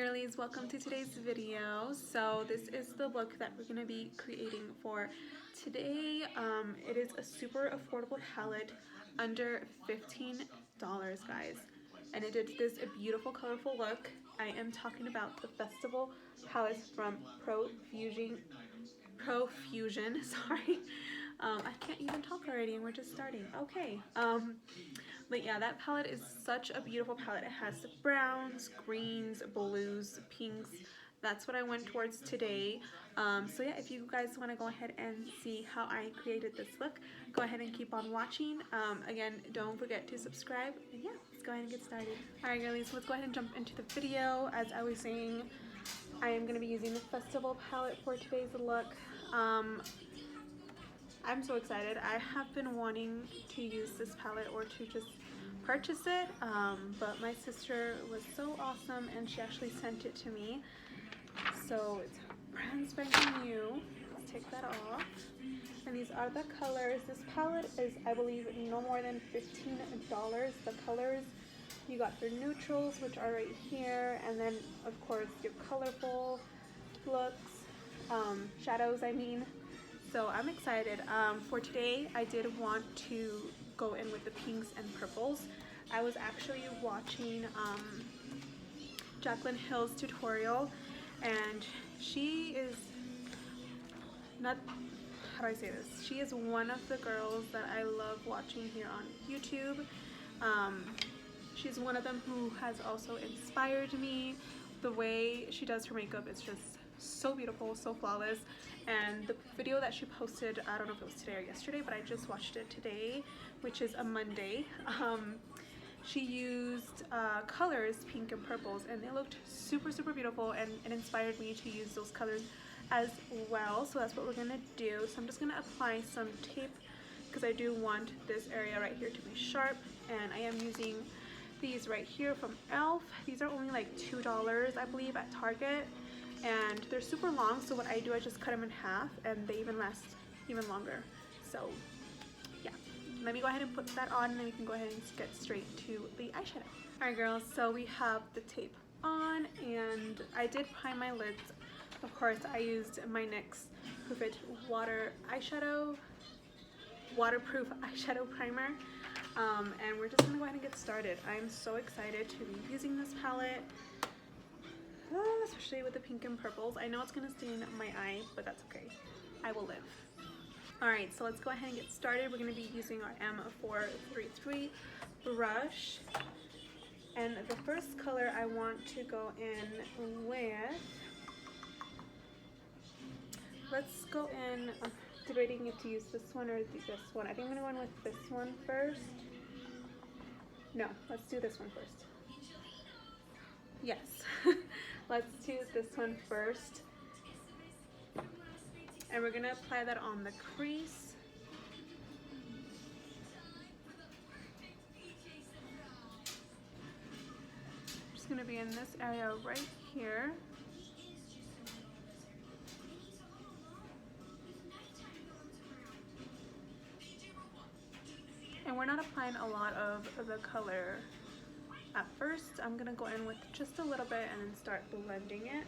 girlies, welcome to today's video. So this is the look that we're going to be creating for today. It is a super affordable palette, under $15 guys, and it did this beautiful colorful look. I am talking about the Festival palette from Profusion. Sorry, I can't even talk already and we're just starting. Okay. But yeah, that palette is such a beautiful palette. It has browns, greens, blues, pinks. That's what I went towards today. So yeah, if you guys want to go ahead and see how I created this look, go ahead and keep on watching. Again, don't forget to subscribe. And yeah, let's go ahead and get started. Alright girlies, so let's go ahead and jump into the video. As I was saying, I am going to be using the Festival palette for today's look. I'm so excited. I have been wanting to use this palette or to just purchase it, but my sister was so awesome and she actually sent it to me. So it's brand spanking new. Let's take that off. And these are the colors. This palette is, I believe, no more than $15. The colors, you got your neutrals, which are right here, and then of course your colorful looks, shadows I mean. So I'm excited. For today, I did want to go in with the pinks and purples. I was actually watching Jacqueline Hill's tutorial, and she is not, how do I say this? She is one of the girls that I love watching here on YouTube. She's one of them who has also inspired me. The way she does her makeup is just so beautiful, so flawless. And the video that she posted, I don't know if it was today or yesterday, but I just watched it today, which is a Monday. She used colors, pink and purples, and they looked super beautiful, and it inspired me to use those colors as well. So that's what we're gonna do. So I'm just gonna apply some tape because I do want this area right here to be sharp, and I am using these right here from e.l.f. These are only like $2, I believe, at Target, and they're super long. So what I do, I just cut them in half, and they even last even longer. So yeah, let me go ahead and put that on, and then we can go ahead and get straight to the eyeshadow. Alright girls, so we have the tape on, and I did prime my lids. Of course, I used my NYX Proof-It waterproof eyeshadow primer. And we're just gonna go ahead and get started. I'm so excited to be using this palette, especially with the pink and purples. I know it's gonna stain my eye, but that's okay. I will live. Alright, so let's go ahead and get started. We're gonna be using our M433 brush. And the first color I want to go in with, let's go in, I'm debating if to use this one or this one. I think I'm gonna go in with this one first. No, let's do this one first. Yes, let's do this one first. And we're gonna apply that on the crease. Just gonna be in this area right here. And we're not applying a lot of the color at first. I'm gonna go in with just a little bit and then start blending it.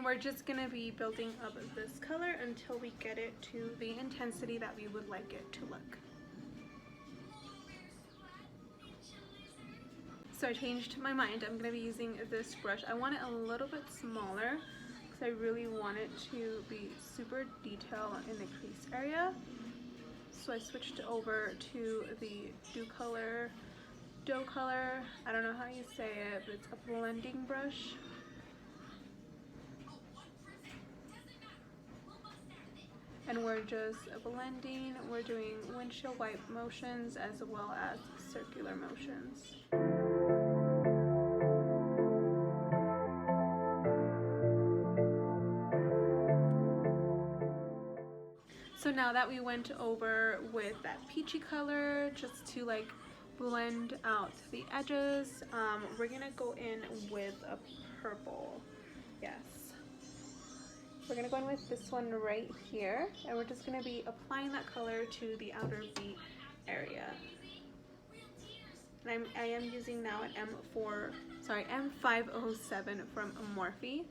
We're just gonna be building up this color until we get it to the intensity that we would like it to look. So I changed my mind. I'm gonna be using this brush. I want it a little bit smaller because I really want it to be super detailed in the crease area. So I switched over to the dough color. I don't know how you say it, but it's a blending brush. And we're just blending, we're doing windshield wipe motions as well as circular motions. So now that we went over with that peachy color, just to like blend out the edges. We're gonna go in with a purple. Yes. We're gonna go in with this one right here, and we're just gonna be applying that color to the outer V area. And I am using now an M507 from Morphe,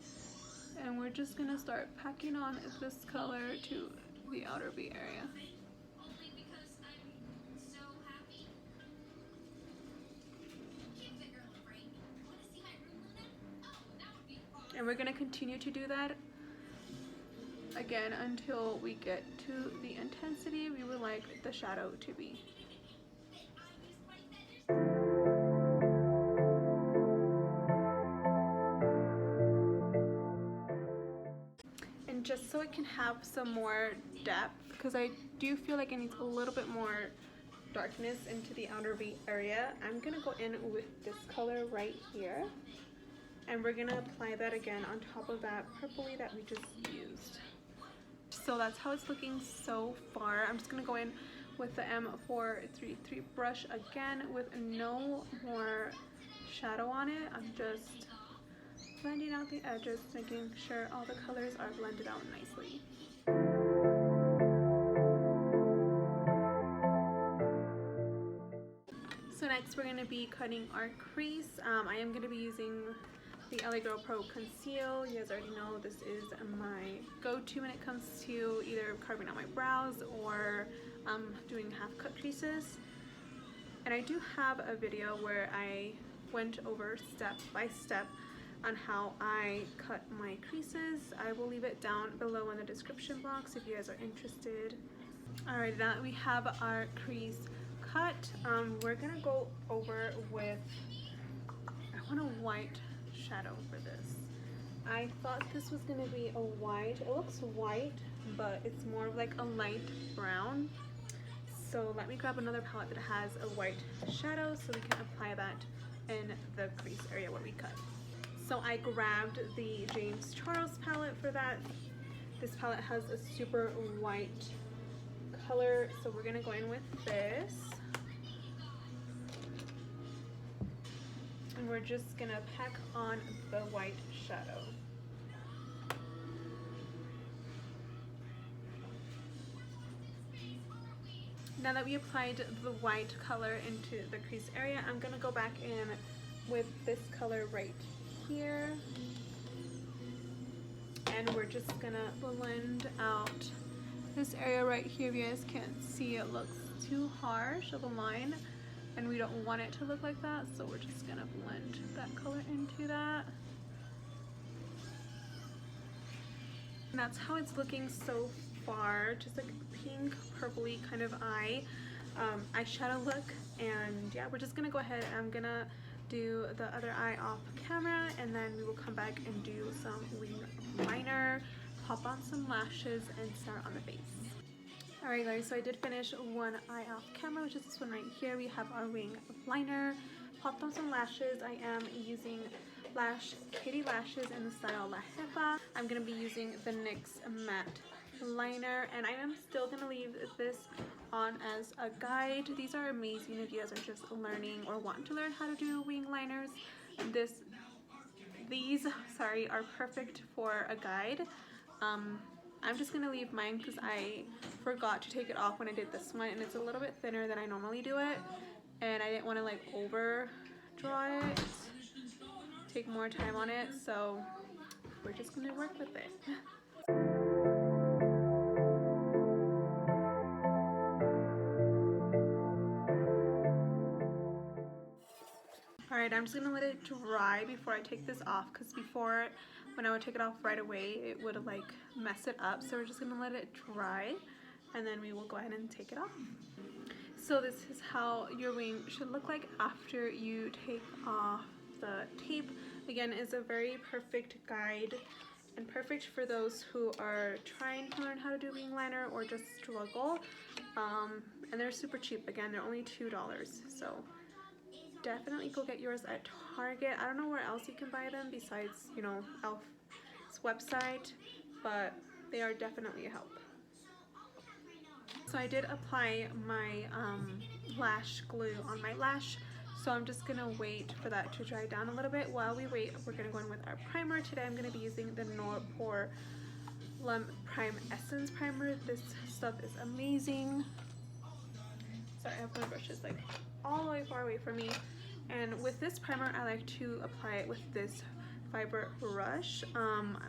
and we're just gonna start packing on this color to the outer V area. And we're gonna continue to do that again until we get to the intensity we would like the shadow to be. And just so it can have some more depth, because I do feel like it needs a little bit more darkness into the outer V area, I'm gonna go in with this color right here, and we're gonna apply that again on top of that purpley that we just used. So that's how it's looking so far. I'm just gonna go in with the M433 brush again with no more shadow on it. I'm just blending out the edges, making sure all the colors are blended out nicely. So next we're going to be cutting our crease. I am going to be using the LA Girl Pro Conceal. You guys already know this is my go-to when it comes to either carving out my brows or doing half cut creases. And I do have a video where I went over step by step on how I cut my creases. I will leave it down below in the description box if you guys are interested. Alright, now that we have our crease cut, we're gonna go over with, I want a white shadow for this. I thought this was gonna be a white. It looks white, but it's more of like a light brown. So let me grab another palette that has a white shadow so we can apply that in the crease area where we cut. So I grabbed the James Charles palette for that. This palette has a super white color, so we're gonna go in with this. And we're just gonna pack on the white shadow. Now that we applied the white color into the crease area, I'm gonna go back in with this color right here, and we're just gonna blend out this area right here. If you guys can't see, it looks too harsh of a line, and we don't want it to look like that, so we're just gonna blend that color into that. And that's how it's looking so far, just like a pink purpley kind of eyeshadow look. And yeah, we're just gonna go ahead and I'm gonna do the other eye off camera, and then we will come back and do some wing liner, pop on some lashes, and start on the face. Alright guys, so I did finish one eye off camera, which is this one right here. We have our wing liner, popped on some lashes. I am using Katie lashes in the style La Jefa. I'm going to be using the NYX matte liner, and I am still going to leave this on as a guide. These are amazing if you guys are just learning or want to learn how to do wing liners. These are perfect for a guide. I'm just going to leave mine because I forgot to take it off when I did this one, and it's a little bit thinner than I normally do it, and I didn't want to like over draw it, take more time on it, so we're just going to work with it. Alright, I'm just going to let it dry before I take this off, because before, when I would take it off right away, it would like mess it up. So we're just going to let it dry, and then we will go ahead and take it off. So this is how your wing should look like after you take off the tape. Again, it's a very perfect guide and perfect for those who are trying to learn how to do wing liner or just struggle. And they're super cheap. Again, they're only $2, so definitely go get yours at Target. I don't know where else you can buy them besides, you know, e.l.f.'s website, but they are definitely a help. So I did apply my lash glue on my lash. So I'm just gonna wait for that to dry down a little bit. While we wait, we're gonna go in with our primer. Today I'm gonna be using the Pore Prime Essence Primer. This stuff is amazing. Sorry, I have my brushes like all the way far away from me. And with this primer, I like to apply it with this fiber brush.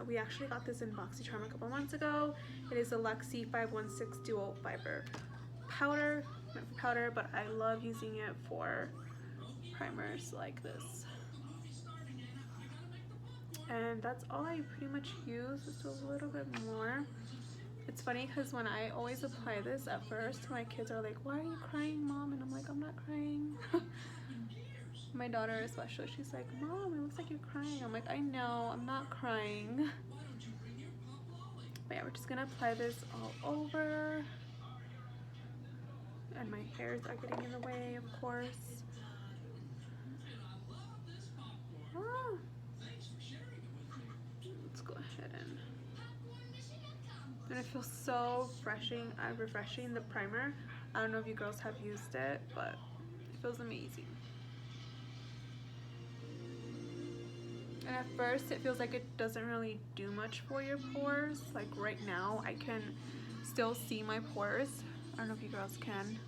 We actually got this in BoxyCharm a couple months ago. It is a Luxie 516 Dual Fiber powder, meant for powder, but I love using it for primers like this. And that's all I pretty much use, just a little bit more. It's funny because when I always apply this at first, my kids are like, "Why are you crying, Mom?" And I'm like, "I'm not crying." My daughter especially, she's like, "Mom, it looks like you're crying." I'm like, "I know, I'm not crying." But yeah, we're just gonna apply this all over. And my hairs are getting in the way, of course. Ah. Let's go ahead and it feels so refreshing, the primer. I don't know if you girls have used it, but it feels amazing. And at first it feels like it doesn't really do much for your pores. Like right now I can still see my pores. I don't know if you girls can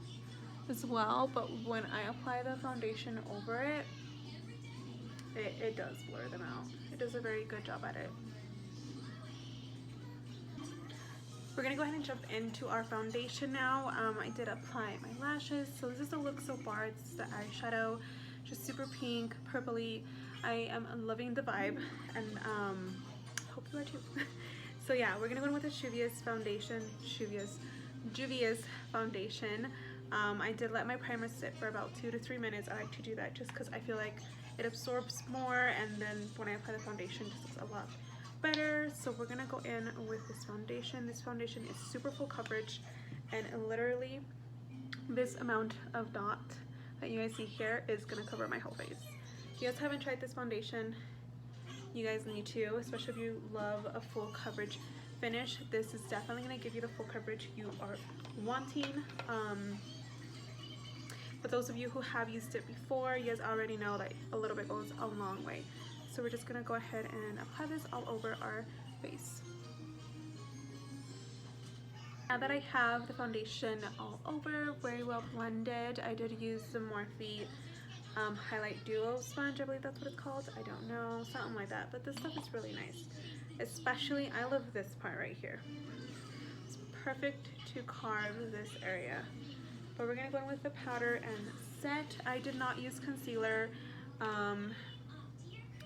as well, but when I apply the foundation over it, it does blur them out. It does a very good job at it. We're gonna go ahead and jump into our foundation now. I did apply my lashes. So this is the look so far. It's the eyeshadow, just super pink, purpley. I am loving the vibe, and hope you are too. So yeah, we're gonna go in with the Juvias foundation. Juvias foundation. I did let my primer sit for about 2 to 3 minutes. I like to do that just because I feel like it absorbs more, and then when I apply the foundation, it just looks a lot better. So we're gonna go in with this foundation. This foundation is super full coverage, and literally this amount of dot that you guys see here is gonna cover my whole face. If you guys haven't tried this foundation, you guys need to, especially if you love a full coverage finish. This is definitely gonna give you the full coverage you are wanting. But those of you who have used it before, you guys already know that a little bit goes a long way. So we're just gonna go ahead and apply this all over our face. Now that I have the foundation all over, very well blended, I did use the Morphe highlight duo sponge. I believe that's what it's called. I don't know, something like that. But this stuff is really nice. Especially, I love this part right here. It's perfect to carve this area. But we're gonna go in with the powder and set. I did not use concealer.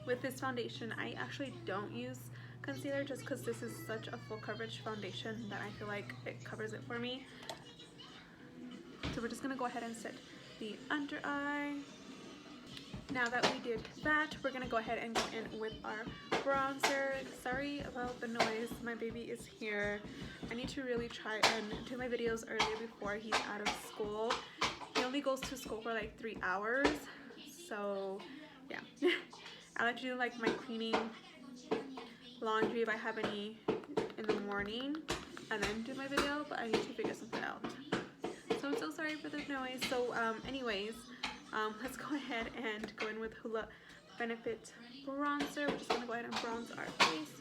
With this foundation, I actually don't use concealer just because this is such a full coverage foundation that I feel like it covers it for me. So we're just gonna go ahead and set the under eye. Now that we did that, we're gonna go ahead and go in with our bronzer. Sorry about the noise, my baby is here. I need to really try and do my videos early before he's out of school. He only goes to school for like 3 hours, so yeah. I like to do like my cleaning, laundry if I have any in the morning, and then do my video, but I need to figure something out. So I'm so sorry for the noise. So anyways, let's go ahead and go in with Hoola Benefit Bronzer. We're just going to go ahead and bronze our face.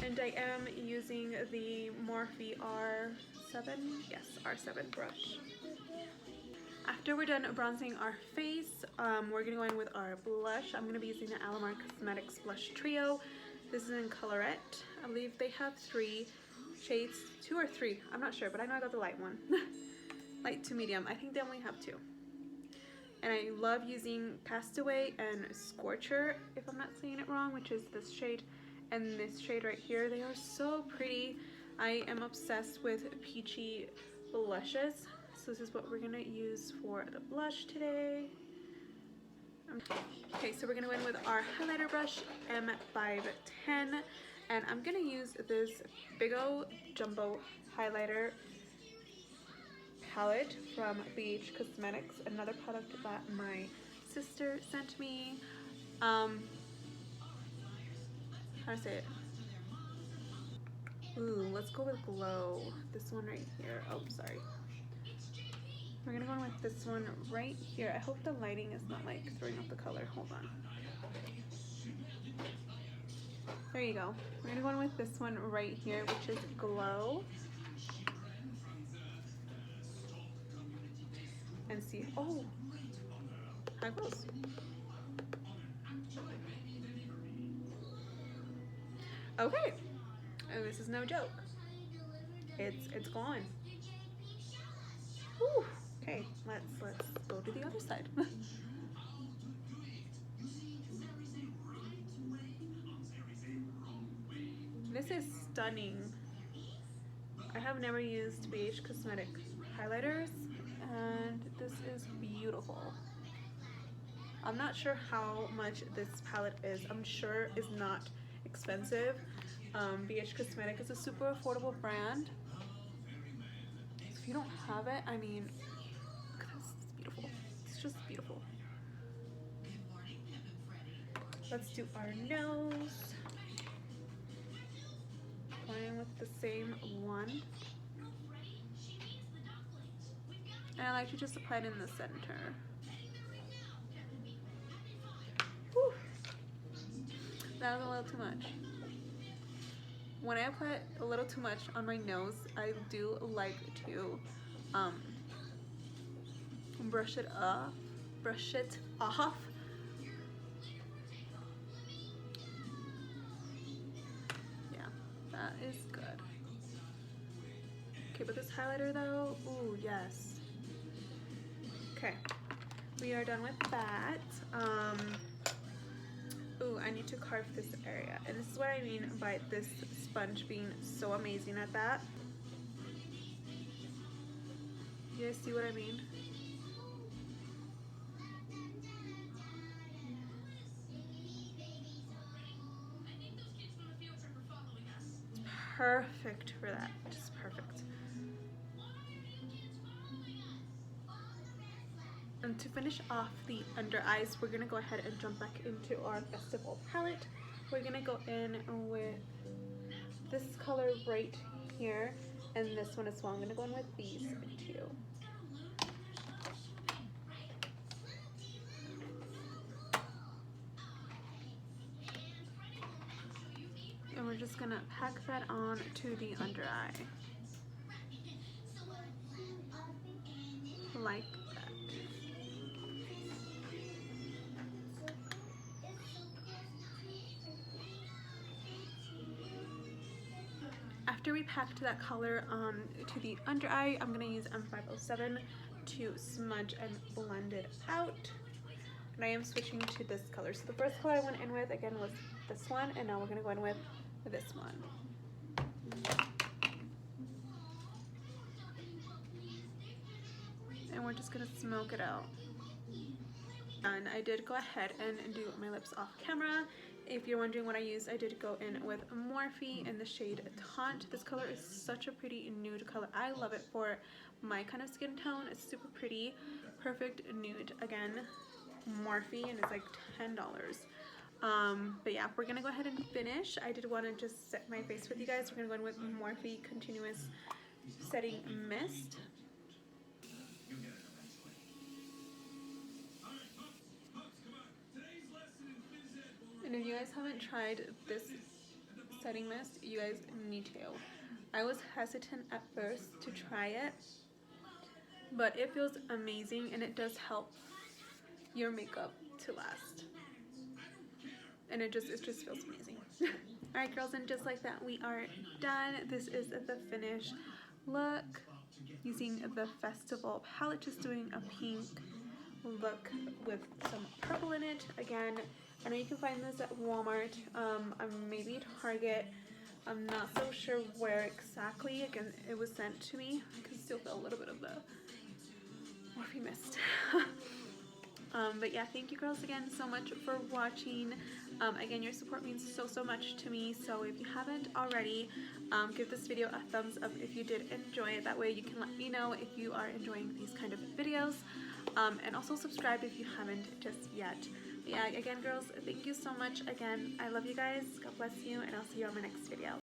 And I am using the Morphe R7, yes, R7 brush. After we're done bronzing our face, we're going to go in with our blush. I'm going to be using the Alamar Cosmetics Blush Trio. This is in Colorette. I believe they have 3 shades, 2 or 3, I'm not sure, but I know I got the light one. Light to medium. I think they only have 2. And I love using Castaway and Scorcher, if I'm not saying it wrong, which is this shade and this shade right here. They are so pretty. I am obsessed with peachy blushes. So this is what we're gonna use for the blush today. Okay, so we're gonna go in with our highlighter brush, M510, and I'm gonna use this big ol' jumbo highlighter palette from BH Cosmetics, another product that my sister sent me. How to say it? Ooh, let's go with glow. This one right here. Oh, sorry. We're gonna go in with this one right here. I hope the lighting is not like throwing off the color. Hold on. There you go. We're gonna go in with this one right here, which is glow. And see. Oh, hi girls. Okay. Oh, this is no joke. It's gone. Whew. Okay, let's go to the other side. This is stunning. I have never used BH Cosmetic highlighters, and this is beautiful. I'm not sure how much this palette is. I'm sure it's not expensive. BH Cosmetic is a super affordable brand. So if you don't have it, I mean, look at this. It's beautiful. It's just beautiful. Let's do our nose. Going with the same one. And I like to just apply it in the center. Whew. That was a little too much. When I apply a little too much on my nose, I do like to brush it off. Yeah, that is good. Okay, but this highlighter though, ooh, yes. Okay, we are done with that. Ooh, I need to carve this area. And this is what I mean by this sponge being so amazing at that. You guys see what I mean? Perfect for that, just perfect. And to finish off the under eyes, we're gonna go ahead and jump back into our festival palette. We're gonna go in with this color right here and this one as well. I'm gonna go in with these two. And we're just gonna pack that on to the under eye. Like that. After we packed that color on to the under eye, I'm gonna use M507 to smudge and blend it out. And I am switching to this color. So the first color I went in with again was this one, and now we're gonna go in with this one. And we're just gonna smoke it out. And I did go ahead and do my lips off camera. If you're wondering what I used, I did go in with Morphe in the shade Taunt. This color is such a pretty nude color. I love it for my kind of skin tone. It's super pretty, perfect nude. Again, Morphe, and it's like $10. But yeah, we're gonna go ahead and finish. I did want to just set my face with you guys. We're gonna go in with Morphe Continuous Setting Mist. And if you guys haven't tried this setting mist, you guys need to. I was hesitant at first to try it, but it feels amazing and it does help your makeup to last. And it just feels amazing. Alright girls, and just like that we are done. This is the finished look using the Festival palette, just doing a pink look with some purple in it. Again, I know you can find this at Walmart, maybe Target. I'm not so sure where exactly. Again, it was sent to me. I can still feel a little bit of the Morphe mist. But yeah, thank you girls again so much for watching. Again, your support means so much to me, so if you haven't already, give this video a thumbs up if you did enjoy it. That way you can let me know if you are enjoying these kind of videos, and also subscribe if you haven't just yet. But yeah, again girls, thank you so much. Again, I love you guys. God bless you, and I'll see you on my next video.